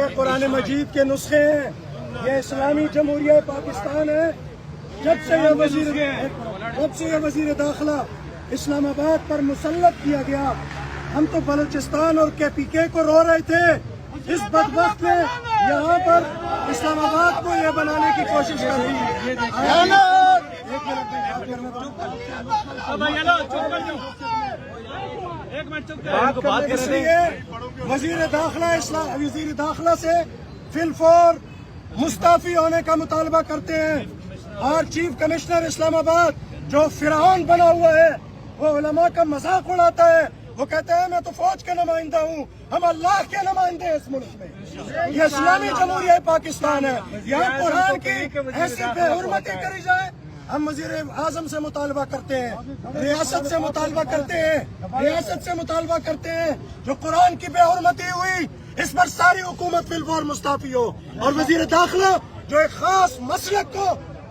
ये कुरान मजीद के नुस्खे हैं, ये इस्लामी जमहूरिया पाकिस्तान है। जब से ये वजीर दाखिला इस्लामाबाद पर मुसल्लत किया गया, हम तो बलूचिस्तान और KPK को रो रहे थे। इस बदबख्त ने यहाँ पर इस्लामाबाद को ये बनाने की कोशिश कर दी। इसलिए वजीर दाखिला से फिलफौर मुस्ताफी होने का मुतालबा करते हैं। और चीफ कमिश्नर इस्लामाबाद जो फिरौन बना हुआ है, वो उलमा का मजाक उड़ाता है। वो कहता है मैं तो फौज का नुमाइंदा हूँ, हम अल्लाह के नुमाइंदे हैं इस मुल्क में। ये इस्लामी जमहूरिया पाकिस्तान है, यहाँ कुरान की ऐसी बेहुरमती करी जाए। हम वजीर आजम से मुतालबा करते हैं, रियासत से मुतालबा करते हैं, जो कुरान की बेहुरमती हुई इस पर सारी हुकूमत फिलफौर मुस्ताफी हो। और वजीर दाखिला जो एक खास मसलक को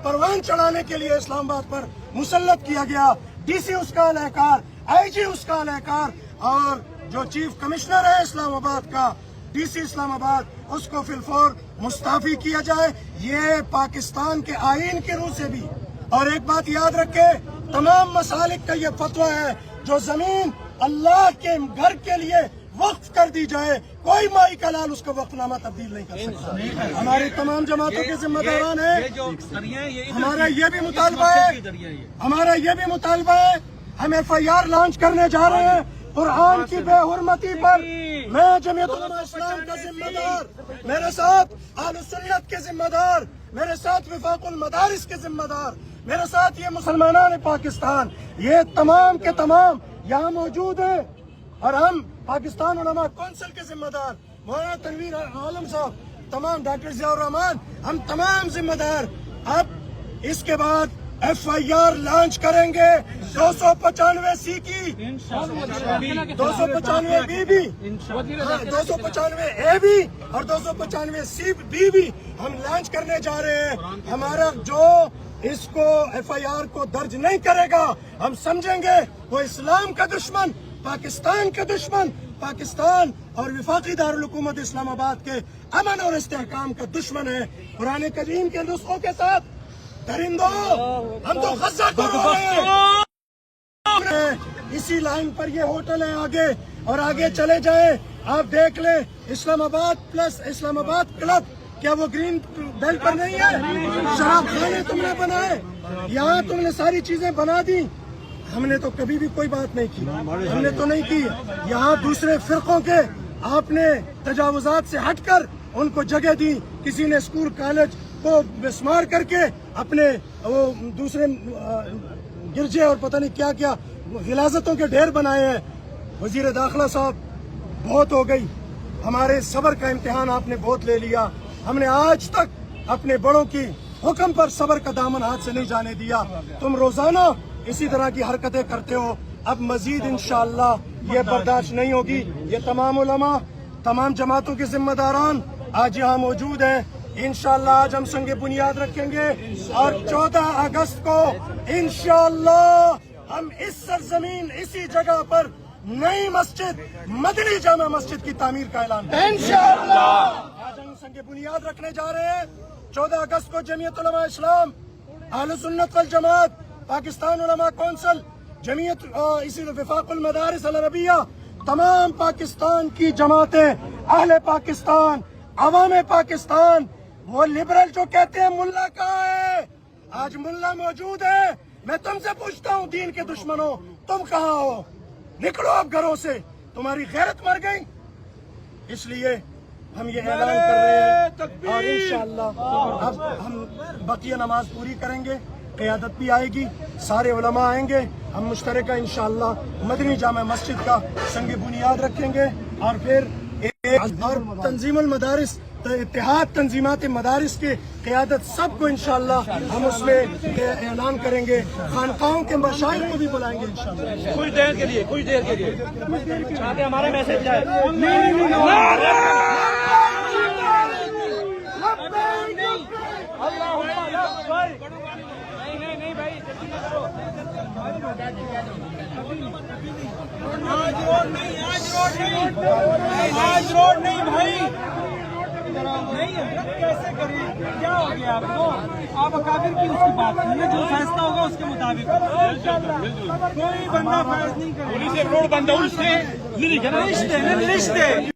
परवान चढ़ाने के लिए इस्लामाबाद पर मुसल्लत किया गया, DC उसका अलहकार, IG उसका अलहकार, और जो चीफ कमिश्नर है इस्लामाबाद का, DC इस्लामाबाद, उसको फिलफौर मुस्ताफी किया जाए। ये पाकिस्तान के आईन की रूह से भी। और एक बात याद रखे, तमाम मसालिक का ये फतवा है, जो जमीन अल्लाह के घर के लिए वक्फ कर दी जाए, कोई माई का लाल उसका वक्फनामा तब्दील नहीं कर सकता। हमारी तमाम जमातों के जिम्मेदारान है। हमारा ये भी मुतालबा है, हम FIR लॉन्च करने जा रहे हैं कुरान की बेहुरमती पर। मैं जमीयत उलमा इस्लाम का जिम्मेदार, मेरे साथ अहले सुन्नत के जिम्मेदार, मेरे साथ विफाकुल मदारिस के जिम्मेदार, मेरे साथ ये मुसलमान पाकिस्तान, ये तमाम के तमाम यहाँ मौजूद है। और हम पाकिस्तान उलमा कौंसिल के जिम्मेदार, मौलाना तनवीर आलम साहब, तमाम डॉक्टर ज़ियाउर रहमान, हम तमाम जिम्मेदार अब इसके बाद FIR लॉन्च करेंगे 295C की, 295B भी, 295A भी और 295C भी हम लॉन्च करने जा रहे हैं। हमारा जो इसको FIR को दर्ज नहीं करेगा, हम समझेंगे वो इस्लाम का दुश्मन, पाकिस्तान का दुश्मन, पाकिस्तान और वफाकी दारुल हुकूमत इस्लामाबाद के अमन और इस्तेहकाम का दुश्मन है। कुरान करीम के नुस्खों के साथ दरिंदों, हम तो गज़ा को रो रहे हैं। इसी लाइन पर ये होटल है आगे, और आगे चले जाए आप देख ले, इस्लामाबाद प्लस इस्लामाबाद क्लब, क्या वो ग्रीन बेल्ट पर नहीं है? शराब खाने तुमने बनाए, यहाँ तुमने सारी चीजें बना दी। हमने तो कभी भी कोई बात नहीं की, हमने तो नहीं की। यहाँ दूसरे फिरकों के आपने तजावुजात से हटकर उनको जगह दी। किसी ने स्कूल कॉलेज को बिस्मार करके अपने वो दूसरे गिरजे और पता नहीं क्या क्या गिलाजतों के ढेर बनाए हैं। वजीर दाखिला साहब, बहुत हो गई, हमारे सब्र का इम्तिहान आपने बहुत ले लिया। हमने आज तक अपने बड़ों की हुक्म पर सब्र का दामन हाथ से नहीं जाने दिया। तुम रोजाना इसी तरह की हरकतें करते हो, अब मजीद इंशाअल्लाह ये बर्दाश्त नहीं होगी। ये तमाम उलमा, तमाम जमातों के जिम्मेदारान आज यहाँ मौजूद हैं। इंशाअल्लाह आज हम संगे बुनियाद रखेंगे और 14 अगस्त को इंशाअल्लाह हम इस सरजमीन, इसी जगह पर नई मस्जिद, मदनी जामा मस्जिद की तामीर का ऐलान इंशाअल्लाह आज हम संगे बुनियाद रखने जा रहे हैं। 14 अगस्त को जमीयत उलमा इस्लाम, अहले सुन्नत वल जमात, पाकिस्तान उलमा कौंसिल, जमीयत इसी वफाकुल मदारिस अल अरबिया, तमाम पाकिस्तान की जमातें, अहले पाकिस्तान, अवाम पाकिस्तान, वो लिबरल जो कहते हैं मुल्ला कहाँ है, आज मुल्ला मौजूद है। मैं तुमसे पूछता हूँ, दीन के दुश्मनों, तुम कहाँ हो? निकलो अब घरों से, तुम्हारी गैरत मर गई। इसलिए हम ये ऐलान कर रहे हैं और इंशाअल्लाह अब हम बकिया नमाज पूरी करेंगे, क़यादत भी आएगी, सारे उलमा आएंगे, हम मुश्तरका इंशाअल्लाह मदनी जामा मस्जिद का संग बुनियाद रखेंगे। और फिर और तंजीमुल मदारिस, इत्तेहाद तंजीमात मदारिस के क़यादत सबको इंशाअल्लाह हम उसमें ऐलान करेंगे। खानकाहों के मशाइख को भी बुलाएंगे इंशाअल्लाह। कुछ देर के लिए चाहते हमारा मैसेज जाए। नहीं भाई, जल्दी करो। आज रोड नहीं भाई। کریے. کیا ہو گیا آپ کو؟ آپ اکابر کی اس کی بات سنیے, جو فیصلہ ہوگا اس کے مطابق. کوئی بندہ فیصلہ نہیں کرے. روڈ بند ہے, اس سے لسٹ ہے.